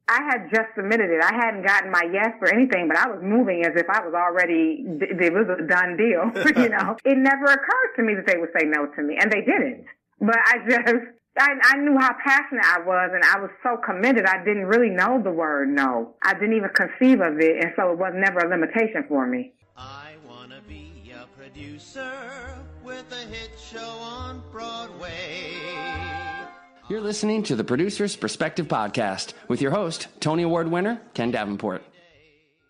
I had just submitted it. I hadn't gotten my yes or anything, but I was moving as if I was already, it was a done deal, you know. It never occurred to me that they would say no to me, and they didn't. But I knew how passionate I was, and I was so committed, I didn't really know the word no. I didn't even conceive of it, and so it was never a limitation for me. I want to be a producer with a hit show on Broadway. You're listening to the Producer's Perspective Podcast with your host, Tony Award winner, Ken Davenport.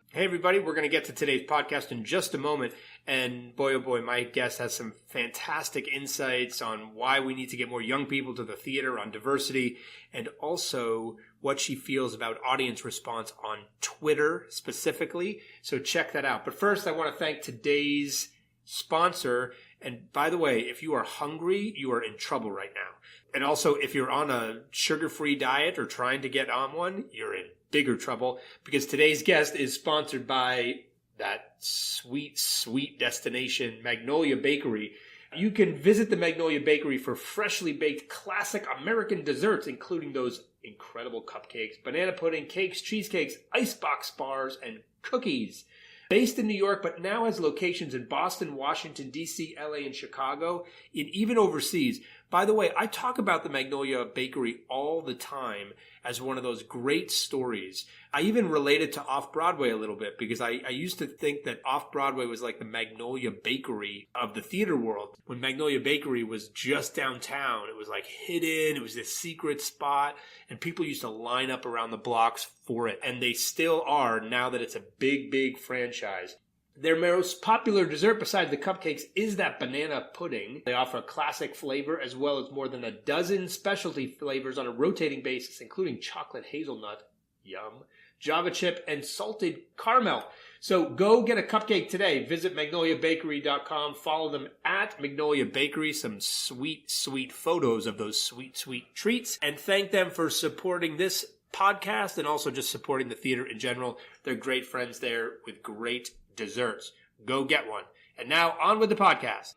Hey, everybody. We're going to get to today's podcast in just a moment. And boy, oh boy, my guest has some fantastic insights on why we need to get more young people to the theater, on diversity, and also what she feels about audience response on Twitter specifically. So check that out. But first, I want to thank today's sponsor. And by the way, if you are hungry, you are in trouble right now. And also, if you're on a sugar-free diet or trying to get on one, you're in bigger trouble, because today's guest is sponsored by that sweet, sweet destination, Magnolia Bakery. You can visit the Magnolia Bakery for freshly baked classic American desserts, including those incredible cupcakes, banana pudding, cakes, cheesecakes, icebox bars, and cookies. Based in New York, but now has locations in Boston, Washington, D.C., L.A., and Chicago, and even overseas. By the way, I talk about the Magnolia Bakery all the time as one of those great stories. I even relate it to Off-Broadway a little bit, because I used to think that Off-Broadway was like the Magnolia Bakery of the theater world. When Magnolia Bakery was just downtown, it was like hidden, it was this secret spot, and people used to line up around the blocks for it. And they still are, now that it's a big, big franchise. Their most popular dessert besides the cupcakes is that banana pudding. They offer a classic flavor as well as more than a dozen specialty flavors on a rotating basis, including chocolate hazelnut, yum, Java chip, and salted caramel. So go get a cupcake today. Visit magnoliabakery.com. Follow them at Magnolia Bakery. Some sweet, sweet photos of those sweet, sweet treats. And thank them for supporting this podcast and also just supporting the theater in general. They're great friends there with great desserts. Go get one. And now on with the podcast.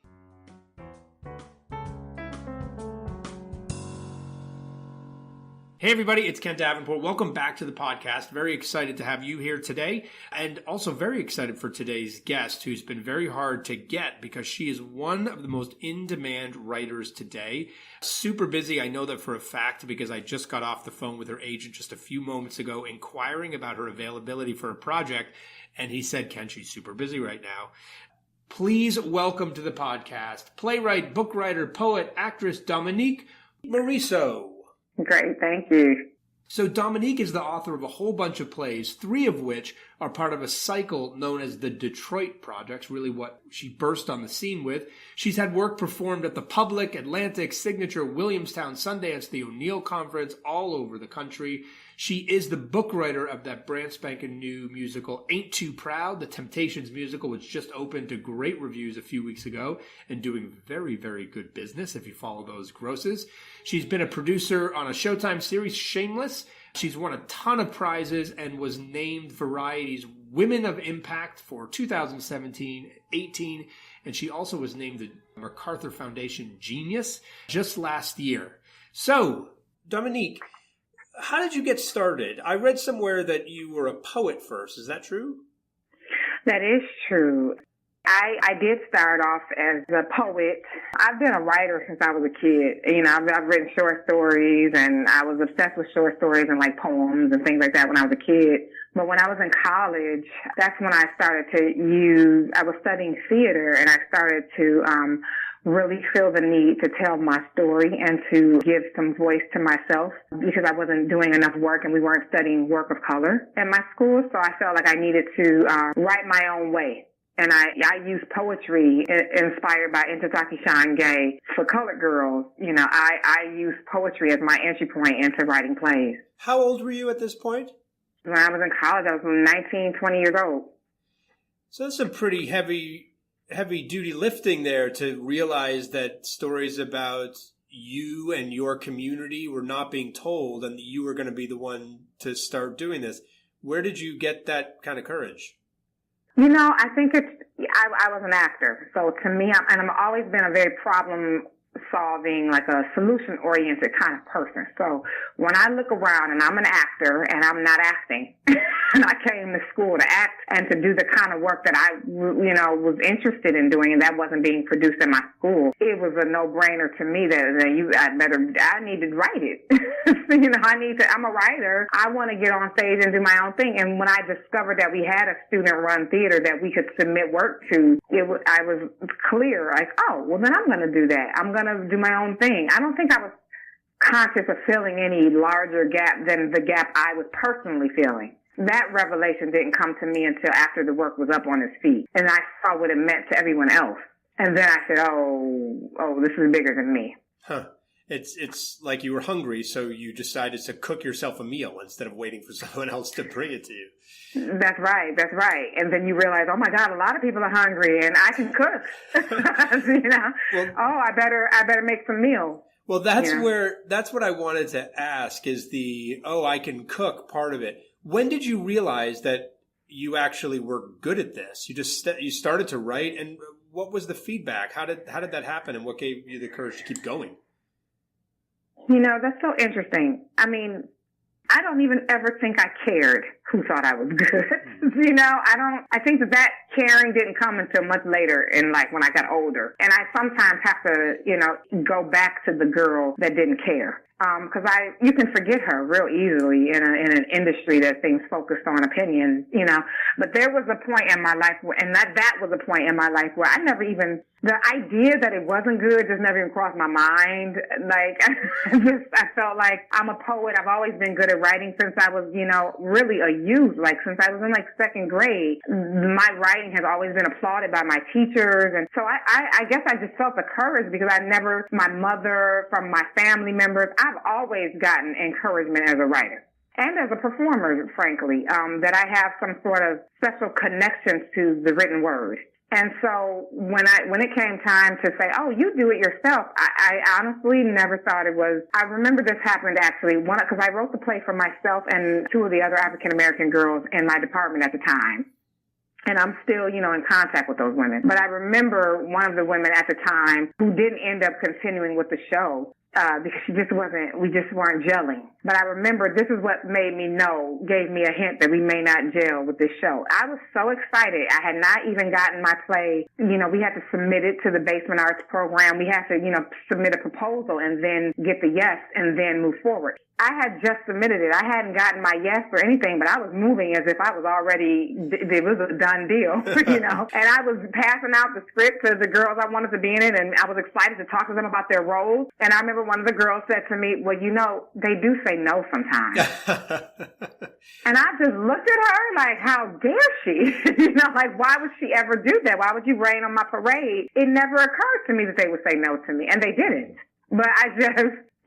Hey everybody, it's Ken Davenport. Welcome back to the podcast. Very excited to have you here today, and also very excited for today's guest, who's been very hard to get because she is one of the most in-demand writers today. Super busy, I know that for a fact, because I just got off the phone with her agent just a few moments ago inquiring about her availability for a project, and he said, Ken, she's super busy right now. Please welcome to the podcast, playwright, book writer, poet, actress Dominique Morisseau. Great, thank you. So Dominique is the author of a whole bunch of plays, 3 of which are part of a cycle known as the Detroit Projects, really what she burst on the scene with. She's had work performed at the Public, Atlantic, Signature, Williamstown, Sundance, the O'Neill Conference, all over the country. She is the book writer of that brand spanking new musical, Ain't Too Proud, the Temptations musical, which just opened to great reviews a few weeks ago and doing very, very good business if you follow those grosses. She's been a producer on a Showtime series, Shameless. She's won a ton of prizes and was named Variety's Women of Impact for 2017-18. And she also was named the MacArthur Foundation Genius just last year. So, Dominique, how did you get started? I read somewhere that you were a poet first. Is that true? That is true. I did start off as a poet. I've been a writer since I was a kid. You know, I've written short stories, and I was obsessed with short stories and like poems and things like that when I was a kid. But when I was in college, that's when I started to I was studying theater, and I started to really feel the need to tell my story and to give some voice to myself, because I wasn't doing enough work and we weren't studying work of color at my school. So I felt like I needed to write my own way. And I use poetry inspired by Ntozake Shange for colored girls. You know, I use poetry as my entry point into writing plays. How old were you at this point? When I was in college, I was 19, 20 years old. So that's some pretty heavy duty lifting there, to realize that stories about you and your community were not being told and that you were going to be the one to start doing this. Where did you get that kind of courage? You know, I think I was an actor. So to me, I've always been a very problem solving, like a solution-oriented kind of person. So when I look around and I'm an actor and I'm not acting, and I came to school to act and to do the kind of work that I, was interested in doing, and that wasn't being produced in my school, it was a no-brainer to me that I need to write it. I'm a writer. I want to get on stage and do my own thing. And when I discovered that we had a student-run theater that we could submit work to, I was clear, like, oh, well, then I'm going to do that. I'm going to do my own thing. I don't think I was conscious of filling any larger gap than the gap I was personally feeling. That revelation didn't come to me until after the work was up on its feet, and I saw what it meant to everyone else. And then I said, oh, this is bigger than me. Huh. It's like you were hungry, so you decided to cook yourself a meal instead of waiting for someone else to bring it to you. That's right. And then you realize, oh my God, a lot of people are hungry, and I can cook. Well, I better make some meals. Well, that's what I wanted to ask is I can cook part of it. When did you realize that you actually were good at this? You started to write, and what was the feedback? How did that happen, and what gave you the courage to keep going? That's so interesting. I mean, I don't even ever think I cared who thought I was good. I think that caring didn't come until much later in life when I got older. And I sometimes have to, go back to the girl that didn't care. Because you can forget her real easily in an industry that things focused on opinions, But there was a point in my life that was a point in my life where the idea that it wasn't good just never even crossed my mind. Like, I felt like I'm a poet. I've always been good at writing since I was, really a youth. Like, since I was in second grade, my writing has always been applauded by my teachers. And so I guess I just felt the courage because my mother, from my family members, I've always gotten encouragement as a writer and as a performer, frankly, that I have some sort of special connections to the written word. And so when it came time to say, oh, you do it yourself, I honestly never thought it was. I remember this happened actually, because I wrote the play for myself and two of the other African-American girls in my department at the time. And I'm still, in contact with those women. But I remember one of the women at the time who didn't end up continuing with the show, because we just weren't gelling. But I remember this is what gave me a hint that we may not gel with this show. I was so excited. I had not even gotten my play. We had to submit it to the Basement Arts program. We had to, submit a proposal and then get the yes and then move forward. I had just submitted it. I hadn't gotten my yes or anything, but I was moving as if I was it was a done deal, And I was passing out the script to the girls I wanted to be in it, and I was excited to talk to them about their roles. And I remember one of the girls said to me, well, they do say no sometimes. And I just looked at her like, how dare she? Why would she ever do that? Why would you rain on my parade? It never occurred to me that they would say no to me, and they didn't. But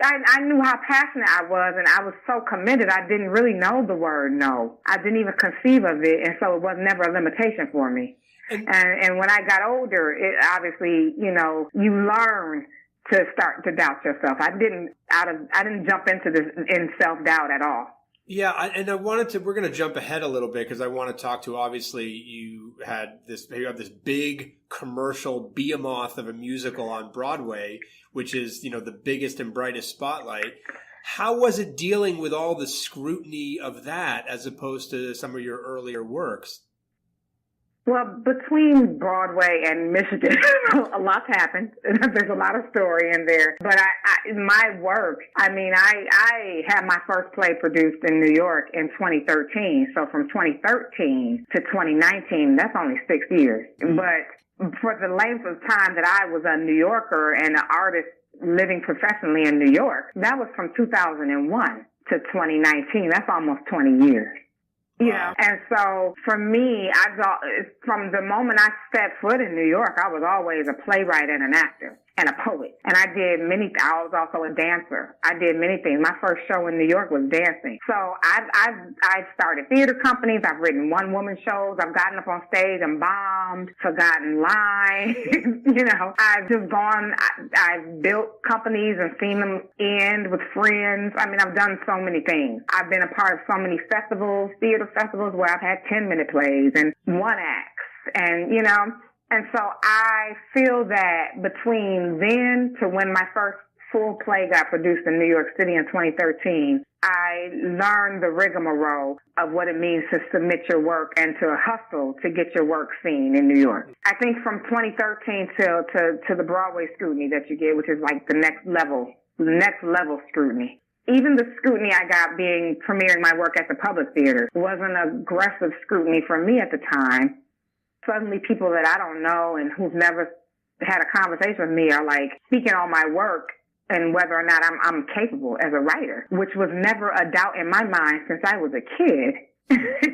I knew how passionate I was, and I was so committed. I didn't really know the word no. I didn't even conceive of it, and so it was never a limitation for me. And when I got older, it obviously, you learn to start to doubt yourself. I didn't jump into this in self-doubt at all. Yeah, we're going to jump ahead a little bit because I want to talk to, obviously, you have this big commercial behemoth of a musical on Broadway, which is, the biggest and brightest spotlight. How was it dealing with all the scrutiny of that as opposed to some of your earlier works? Well, between Broadway and Michigan, a lot's happened. There's a lot of story in there. But my work, I had my first play produced in New York in 2013. So from 2013 to 2019, that's only 6 years. But for the length of time that I was a New Yorker and an artist living professionally in New York, that was from 2001 to 2019. That's almost 20 years. Wow. And so for me, from the moment I stepped foot in New York, I was always a playwright and an actor and a poet. And I was also a dancer. I did many things. My first show in New York was dancing. So I've started theater companies. I've written one-woman shows. I've gotten up on stage and bombed, forgotten lines. I've built companies and seen them end with friends. I've done so many things. I've been a part of so many festivals, theater festivals, where I've had 10-minute plays and one acts. And, And so I feel that between then to when my first full play got produced in New York City in 2013, I learned the rigmarole of what it means to submit your work and to hustle to get your work seen in New York. I think from 2013 to the Broadway scrutiny that you get, which is like the next level scrutiny. Even the scrutiny I got being premiering my work at the Public Theater wasn't aggressive scrutiny for me at the time. Suddenly people that I don't know and who've never had a conversation with me are like speaking on my work and whether or not I'm capable as a writer, which was never a doubt in my mind since I was a kid,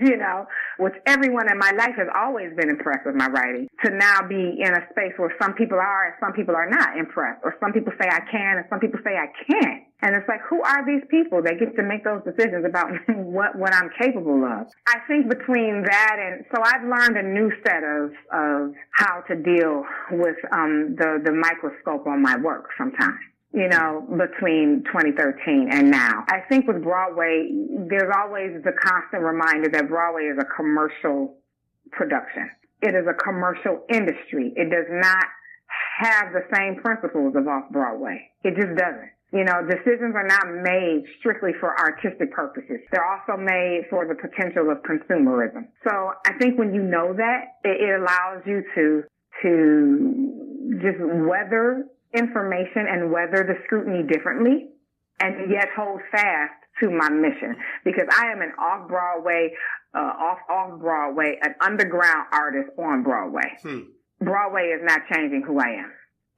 you know, which everyone in my life has always been impressed with my writing, to now be in a space where some people are and some people are not impressed, or some people say I can and some people say I can't. And it's like, who are these people that get to make those decisions about what I'm capable of? I think between that and, so I've learned a new set of how to deal with the microscope on my work sometimes, you know, between 2013 and now. I think with Broadway, there's always the constant reminder that Broadway is a commercial production. It is a commercial industry. It does not have the same principles of off-Broadway. It just doesn't. You know, decisions are not made strictly for artistic purposes. They're also made for the potential of consumerism. So I think when you know that, it allows you to just weather information and weather the scrutiny differently and yet hold fast to my mission, because I am an off-Broadway, an underground artist on Broadway. Broadway is not changing who I am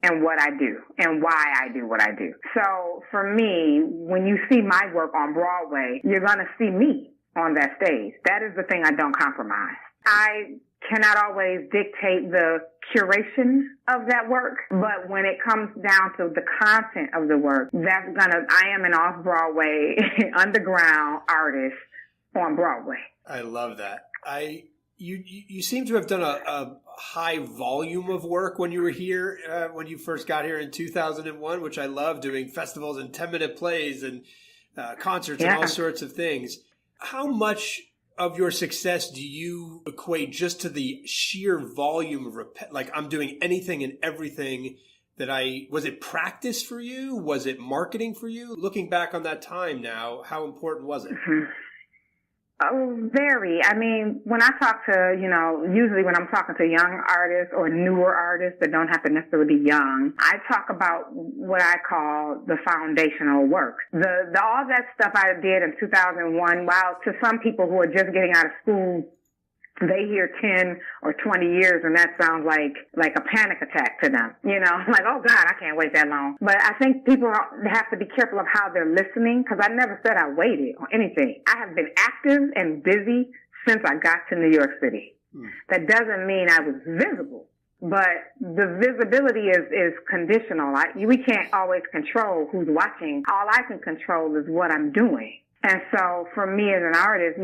and what I do and why I do what I do. So for me, when you see my work on Broadway, you're going to see me on that stage. That is the thing I don't compromise. I cannot always dictate the curation of that work, but when it comes down to the content of the work, I am an off-Broadway underground artist on Broadway. I love that. You seem to have done a high volume of work when you were here, when you first got here in 2001, which I love, doing festivals and 10-minute plays and concerts and all sorts of things. How much of your success do you equate just to the sheer volume of like I'm doing anything and everything that was it practice for you? Was it marketing for you? Looking back on that time now, how important was it? Oh, very. I mean, when I talk to, usually when I'm talking to young artists or newer artists that don't have to necessarily be young, I talk about what I call the foundational work. All that stuff I did in 2001, while to some people who are just getting out of school, they hear 10 or 20 years and that sounds like a panic attack to them. Like, oh God, I can't wait that long. But I think people have to be careful of how they're listening, because I never said I waited on anything. I have been active and busy since I got to New York City. That doesn't mean I was visible, but the visibility is conditional. We can't always control who's watching. All I can control is what I'm doing. And so for me as an artist,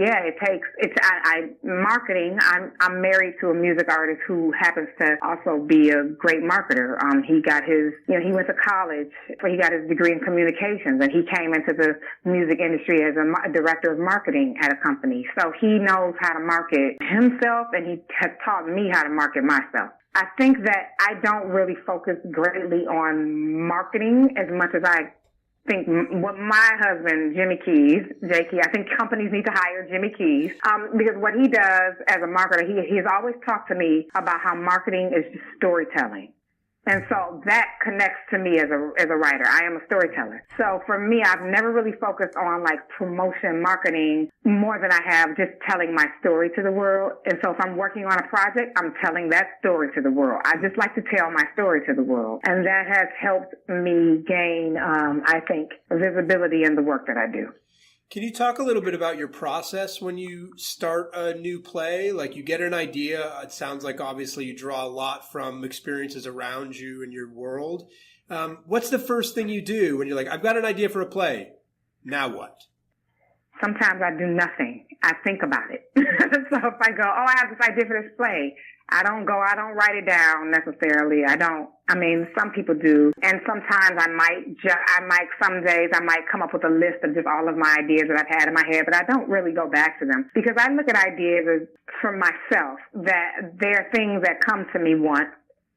marketing. I'm married to a music artist who happens to also be a great marketer. He got he went to college, he got his degree in communications, and he came into the music industry as a director of marketing at a company. So he knows how to market himself, and he has taught me how to market myself. I think that I don't really focus greatly on marketing as much as I think what my husband, Jimmy Keys, J.K., I think companies need to hire Jimmy Keys, because what he does as a marketer, he's always talked to me about how marketing is just storytelling. And so that connects to me as a writer. I am a storyteller. So for me, I've never really focused on like promotion marketing more than I have just telling my story to the world. And so if I'm working on a project, I'm telling that story to the world. I just like to tell my story to the world. And that has helped me gain, I think, visibility in the work that I do. Can you talk a little bit about your process when you start a new play? Like, you get an idea. It sounds like obviously you draw a lot from experiences around you and your world. What's the first thing you do when you're like, I've got an idea for a play? Now what? Sometimes I do nothing. I think about it. So if I go, I have this idea for this play, I don't write it down necessarily. Some people do. And sometimes some days I might come up with a list of just all of my ideas that I've had in my head, but I don't really go back to them because I look at ideas as from myself, that there are things that come to me once.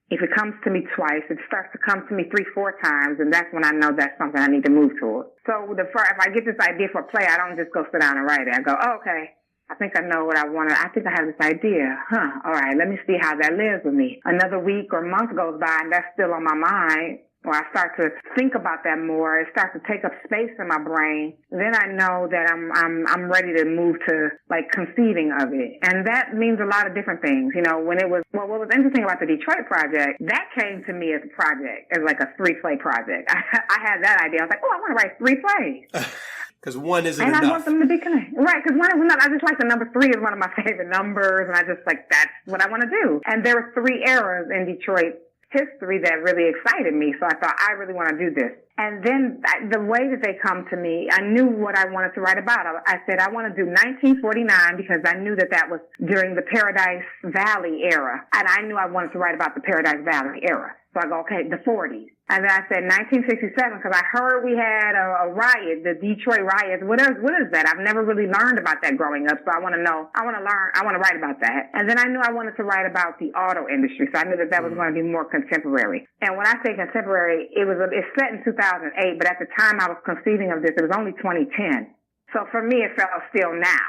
If it comes to me twice, it starts to come to me 3-4 times, and that's when I know that's something I need to move toward. So if I get this idea for a play, I don't just go sit down and write it. I go, oh, okay, I think I know what I want. I think I have this idea. All right, let me see how that lives with me. Another week or month goes by, and that's still on my mind. Or I start to think about that more. It starts to take up space in my brain. Then I know that I'm ready to move to like conceiving of it. And that means a lot of different things. What was interesting about the Detroit project, that came to me as a project, as like a 3-play project. I had that idea. I was like, I want to write 3 plays. Because one isn't enough. And I want them to be connected. Right, because one is enough. I just like the number 3 is one of my favorite numbers, and I just like, that's what I want to do. And there were 3 eras in Detroit history that really excited me. So I thought, I really want to do this. And then the way that they come to me, I knew what I wanted to write about. I said, I want to do 1949 because I knew that was during the Paradise Valley era. And I knew I wanted to write about the Paradise Valley era. So I go, okay, the 40s. And then I said 1967 because I heard we had a riot, the Detroit riots. What is that? I've never really learned about that growing up. So I want to know. I want to learn. I want to write about that. And then I knew I wanted to write about the auto industry. So I knew that was going to be more contemporary. And when I say contemporary, it's set in 2008, but at the time I was conceiving of this, it was only 2010. So for me, it felt still now.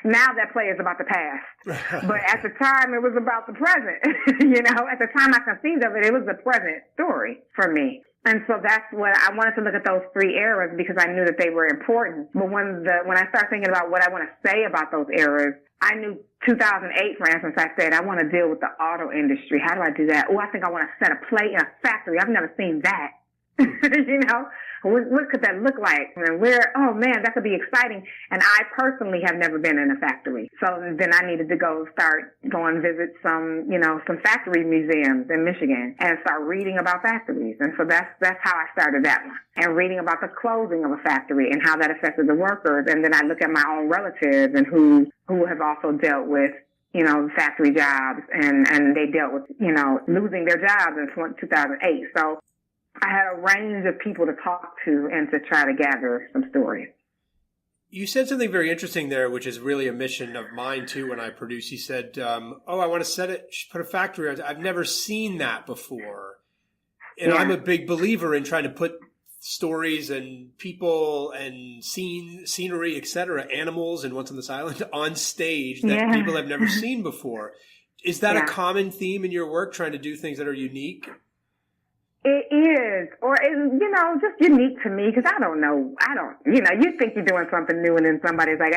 Now that play is about the past. But at the time, it was about the present. At the time I conceived of it, it was the present story for me. And so that's what I wanted to look at, those 3 eras, because I knew that they were important. But when I start thinking about what I want to say about those eras, I knew 2008, for instance, I said, I want to deal with the auto industry. How do I do that? I think I want to set a play in a factory. I've never seen that. What could that look like? And that could be exciting. And I personally have never been in a factory. So then I needed to start going visit some factory museums in Michigan and start reading about factories. And so that's how I started that one. And reading about the closing of a factory and how that affected the workers. And then I look at my own relatives and who have also dealt with factory jobs and they dealt with, losing their jobs in 2008. So I had a range of people to talk to and to try to gather some stories. You said something very interesting there, which is really a mission of mine too. When I produce, you said, I want to put a factory on. I've never seen that before. And I'm a big believer in trying to put stories and people and scenery, etc., animals and Once on this Island on stage that people have never seen before. Is that a common theme in your work, trying to do things that are unique? It is, or just unique to me, because I don't know. You think you're doing something new and then somebody's like,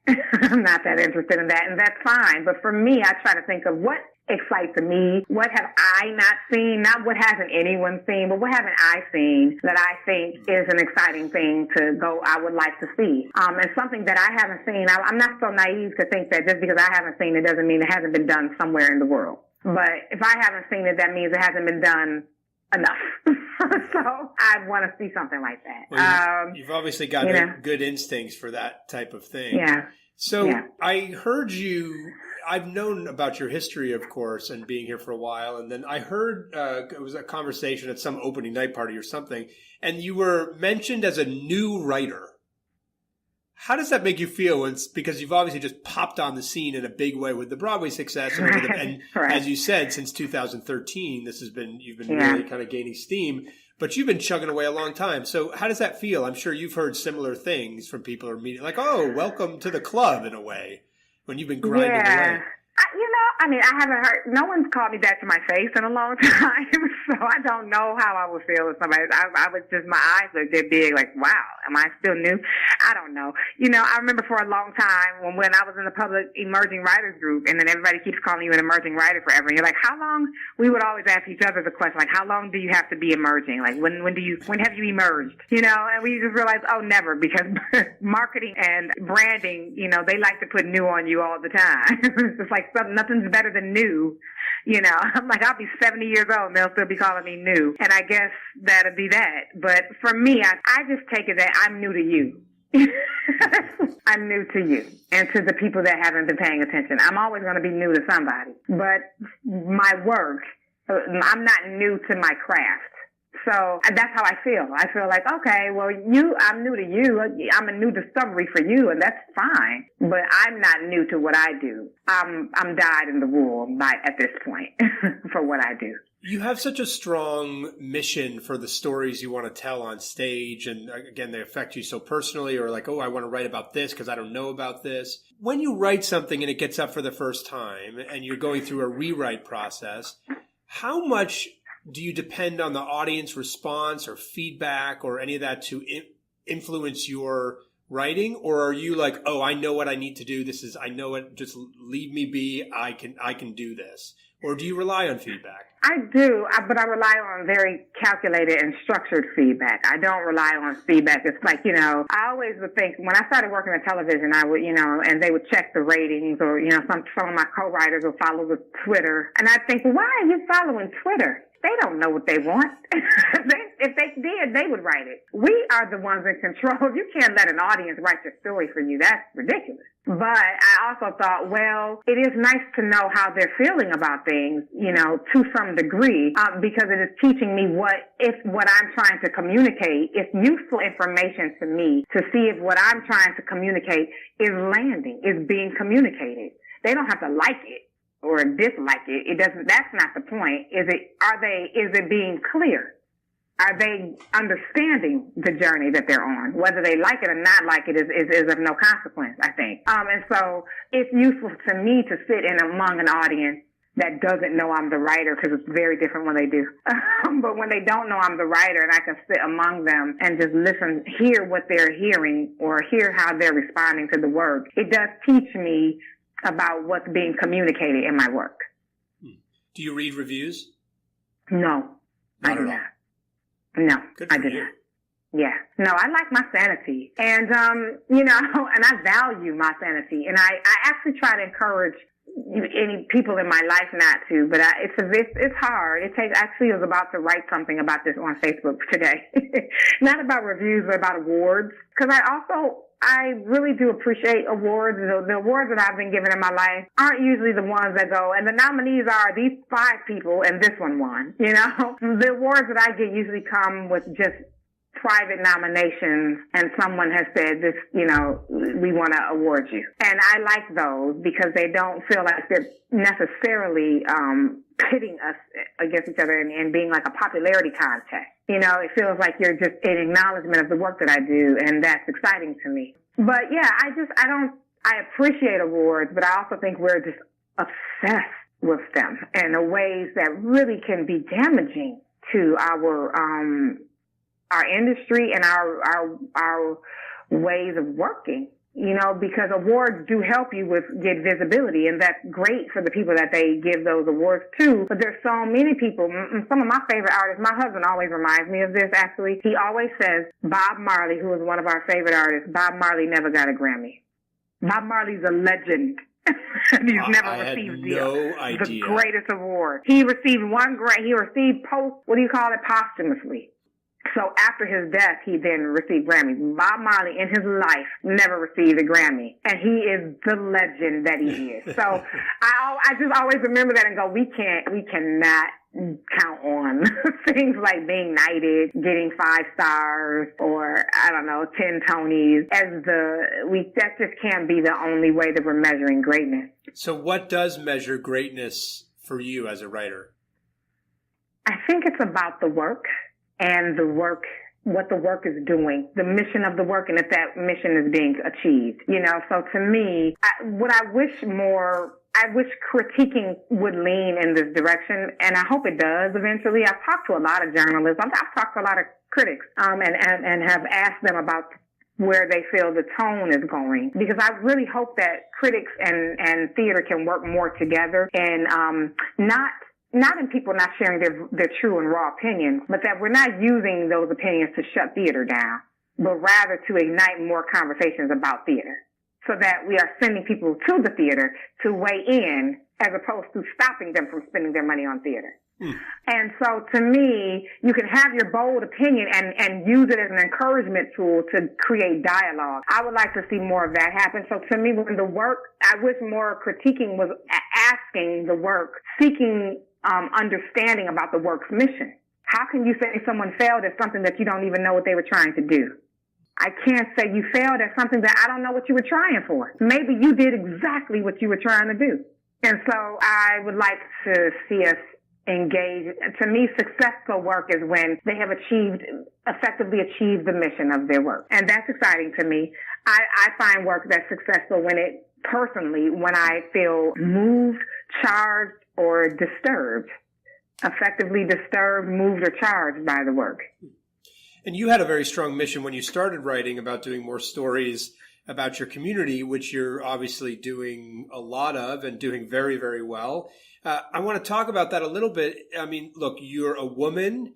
I'm not that interested in that, and that's fine. But for me, I try to think of what excites me, what have I not seen, not what hasn't anyone seen, but what haven't I seen that I think is an exciting thing I would like to see. And something that I haven't seen, I'm not so naive to think that just because I haven't seen it doesn't mean it hasn't been done somewhere in the world. But if I haven't seen it, that means it hasn't been done enough. So I want to see something like that. Well, you've obviously got good instincts for that type of thing. Yeah. So I heard I've known about your history, of course, and being here for a while. And then I heard it was a conversation at some opening night party or something, and you were mentioned as a new writer. How does that make you feel? Because you've obviously just popped on the scene in a big way with the Broadway success, and right. As you said, since 2013, you've been really kind of gaining steam. But you've been chugging away a long time. So how does that feel? I'm sure you've heard similar things from people who are meeting, like, "Oh, welcome to the club," in a way, when you've been grinding away. I haven't heard, no one's called me that to my face in a long time, so I don't know how I would feel if somebody, I was just, my eyes looked that big, like, wow, am I still new? I don't know. I remember for a long time when I was in the public emerging writers group, and then everybody keeps calling you an emerging writer forever, and you're like, how long, we would always ask each other the question, like, how long do you have to be emerging? Like, when have you emerged? And we just realized, never, because marketing and branding, they like to put new on you all the time. It's like nothing's better than new. I'm like, I'll be 70 years old and they'll still be calling me new. And I guess that'll be that. But for me, I just take it that I'm new to you. I'm new to you and to the people that haven't been paying attention. I'm always going to be new to somebody, but my work, I'm not new to my craft. So that's how I feel. I feel like, okay, well, I'm new to you. I'm a new discovery for you, and that's fine. But I'm not new to what I do. I'm dyed in the wool at this point for what I do. You have such a strong mission for the stories you want to tell on stage. And again, they affect you so personally, or like, oh, I want to write about this because I don't know about this. When you write something and it gets up for the first time and you're going through a rewrite process, how much do you depend on the audience response or feedback or any of that to influence your writing? Or are you like, oh, I know what I need to do. I know it. Just leave me be. I can do this. Or do you rely on feedback? I do, but I rely on very calculated and structured feedback. I don't rely on feedback. It's like, I always would think, when I started working in television, I would, and they would check the ratings, or, some of my co-writers would follow the Twitter. And I'd think, well, why are you following Twitter? They don't know what they want. If they did, they would write it. We are the ones in control. You can't let an audience write your story for you. That's ridiculous. But I also thought, well, it is nice to know how they're feeling about things, to some degree, because it is teaching me if what I'm trying to communicate is useful information to me, to see if what I'm trying to communicate is landing, is being communicated. They don't have to like it or dislike it. It doesn't, that's not the point. Is it being clear? Are they understanding the journey that they're on? Whether they like it or not like it is of no consequence, I think. And so it's useful to me to sit in among an audience that doesn't know I'm the writer, because it's very different when they do. But when they don't know I'm the writer, and I can sit among them and just listen, hear what they're hearing, or hear how they're responding to the work, it does teach me about what's being communicated in my work. Do you read reviews? No, I do not. No, I do not. Yeah. No, I like my sanity. And, and I value my sanity. And I actually try to encourage any people in my life not to, but it's hard. I was about to write something about this on Facebook today. Not about reviews, but about awards. Because I really do appreciate awards. The awards that I've been given in my life aren't usually the ones that go, and the nominees are these 5 people and this one won. The awards that I get usually come with just private nominations, and someone has said this, we want to award you. And I like those because they don't feel like they're necessarily pitting us against each other and being like a popularity contest. It feels like you're just an acknowledgement of the work that I do, and that's exciting to me. But yeah, I appreciate awards, but I also think we're just obsessed with them in ways that really can be damaging to our industry and our ways of working. Because awards do help you get visibility, and that's great for the people that they give those awards to. But there's so many people, some of my favorite artists, my husband always reminds me of this, actually. He always says, Bob Marley, who is one of our favorite artists, Bob Marley never got a Grammy. Bob Marley's a legend. And he's never received the greatest award. He received one Grammy. He received posthumously. So after his death, he then received Grammys. Bob Marley in his life never received a Grammy, and he is the legend that he is. So I just always remember that and go, we cannot count on things like being knighted, getting 5 stars, or 10 Tonys that just can't be the only way that we're measuring greatness. So what does measure greatness for you as a writer? I think it's about the work. And what the work is doing, the mission of the work, and if that mission is being achieved. So to me, I wish critiquing would lean in this direction, and I hope it does eventually. I've talked to a lot of journalists. I've talked to a lot of critics, and have asked them about where they feel the tone is going, because I really hope that critics and theater can work more together, and not in people not sharing their true and raw opinions, but that we're not using those opinions to shut theater down, but rather to ignite more conversations about theater, so that we are sending people to the theater to weigh in, as opposed to stopping them from spending their money on theater. And so to me, you can have your bold opinion and use it as an encouragement tool to create dialogue. I would like to see more of that happen. So to me, when the work, I wish more critiquing was asking the work, seeking understanding about the work's mission. How can you say someone failed at something that you don't even know what they were trying to do? I can't say you failed at something that I don't know what you were trying for. Maybe you did exactly what you were trying to do. And so I would like to see us engage. To me, successful work is when they have effectively achieved the mission of their work. And that's exciting to me. I find work that's successful when I feel moved, charged, or disturbed. Effectively disturbed, moved, or charged by the work. And you had a very strong mission when you started writing about doing more stories about your community, which you're obviously doing a lot of and doing very, very well. I want to talk about that a little bit. I mean, look, you're a woman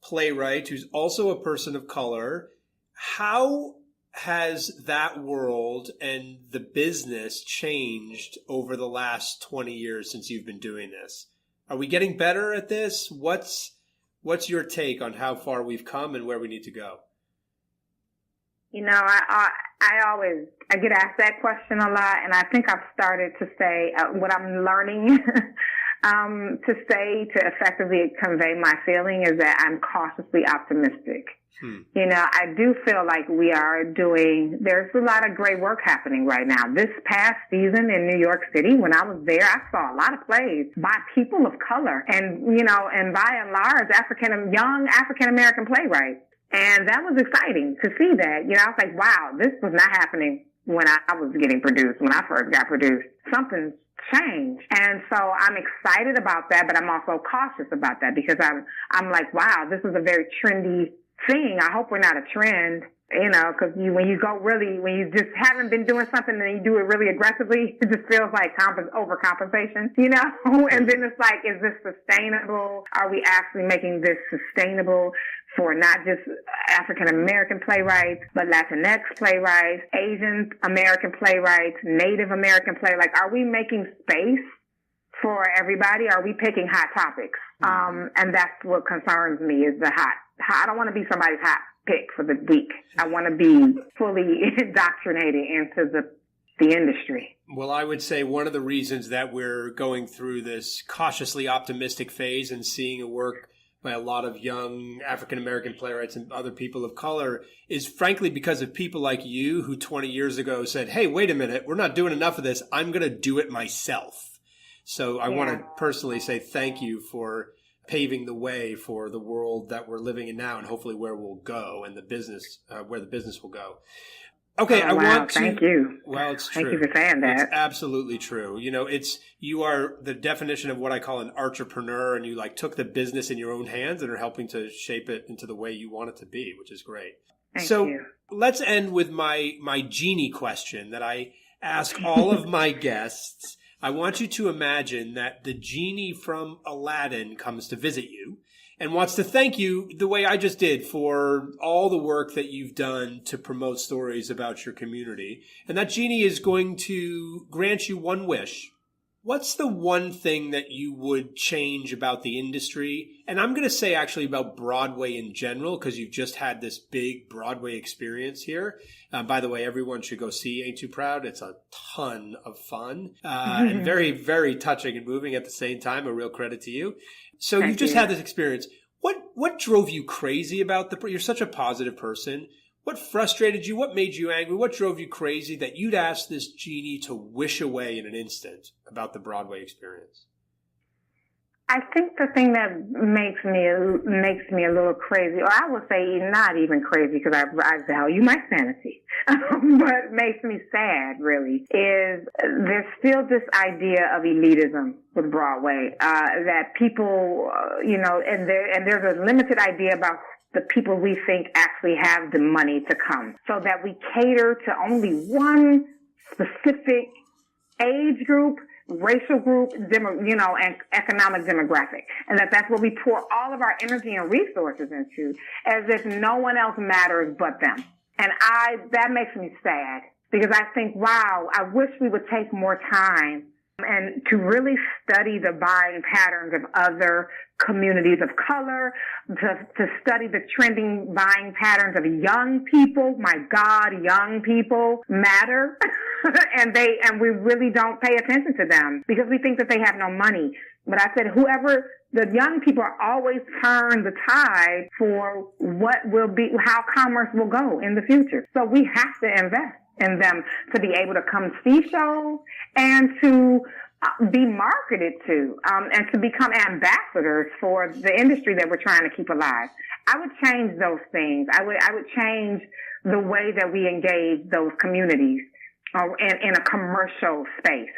playwright who's also a person of color. How has that world and the business changed over the last 20 years since you've been doing this? Are we getting better at this? What's your take on how far we've come and where we need to go? You know, I get asked that question a lot, and I think I've started to say what I'm learning to say to effectively convey my feeling is that I'm cautiously optimistic. You know, I do feel like there's a lot of great work happening right now. This past season in New York City, when I was there, I saw a lot of plays by people of color and, you know, and by and large, young African-American playwrights. And that was exciting to see that. You know, I was like, wow, this was not happening when I was getting produced, when I first got produced. Something's changed. And so I'm excited about that, but I'm also cautious about that because I'm like, wow, this is a very trendy thing. I hope we're not a trend, you know, because when you just haven't been doing something and you do it really aggressively, it just feels like overcompensation, you know? And then it's like, is this sustainable? Are we actually making this sustainable for not just African American playwrights, but Latinx playwrights, Asian American playwrights, Native American playwrights? Are we making space for everybody? Are we picking hot topics? And that's what concerns me is I don't want to be somebody's hot pick for the week. I want to be fully indoctrinated into the industry. Well, I would say one of the reasons that we're going through this cautiously optimistic phase and seeing a work by a lot of young African-American playwrights and other people of color is frankly because of people like you who 20 years ago said, hey, wait a minute, we're not doing enough of this. I'm going to do it myself. So I want to personally say thank you for paving the way for the world that we're living in now and hopefully where we'll go and the business, where the business will go. Okay, Thank you. Well, it's true. Thank you for saying that. It's absolutely true. You know, you are the definition of what I call an entrepreneur, and you took the business in your own hands and are helping to shape it into the way you want it to be, which is great. Thank so you. Let's end with my Genie question that I ask all of my guests. I want you to imagine that the genie from Aladdin comes to visit you and wants to thank you the way I just did for all the work that you've done to promote stories about your community. And that genie is going to grant you one wish. What's the one thing that you would change about the industry? And I'm going to say actually about Broadway in general, because you've just had this big Broadway experience here. By the way, everyone should go see Ain't Too Proud. It's a ton of fun and very, very touching and moving at the same time. A real credit to you. So you've just had this experience. What drove you crazy about you're such a positive person. What frustrated you? What made you angry? What drove you crazy that you'd ask this genie to wish away in an instant about the Broadway experience? I think the thing that makes me a little crazy, or I would say not even crazy because I value my sanity, but makes me sad really, is there's still this idea of elitism with Broadway, that people, and there's a limited idea about the people we think actually have the money to come, so that we cater to only one specific age group, racial group, and economic demographic. And that's what we pour all of our energy and resources into, as if no one else matters but them. And that makes me sad, because I think, wow, I wish we would take more time and to really study the buying patterns of other communities of color, to study the trending buying patterns of young people. My God, young people matter. and we really don't pay attention to them because we think that they have no money. But I said, the young people always turn the tide for how commerce will go in the future. So we have to invest in them to be able to come see shows and to be marketed to, and to become ambassadors for the industry that we're trying to keep alive. I would change those things. I would change the way that we engage those communities in a commercial space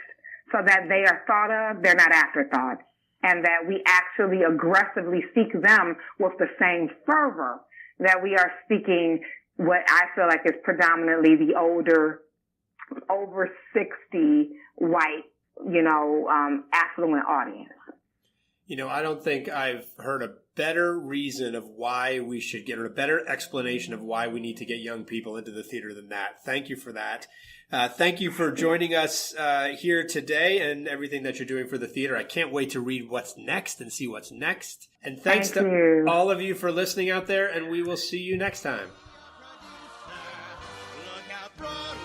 so that they are thought of, they're not afterthoughts, and that we actually aggressively seek them with the same fervor that we are seeking what I feel like is predominantly the older, over 60 white, affluent audience. I don't think I've heard a better reason of why we should get, or a better explanation of why we need to get young people into the theater than that. Thank you for that. Thank you for joining us here today and everything that you're doing for the theater. I can't wait to read what's next and see what's next. And thanks to all of you for listening out there, and we will see you next time. Look out, Broadway.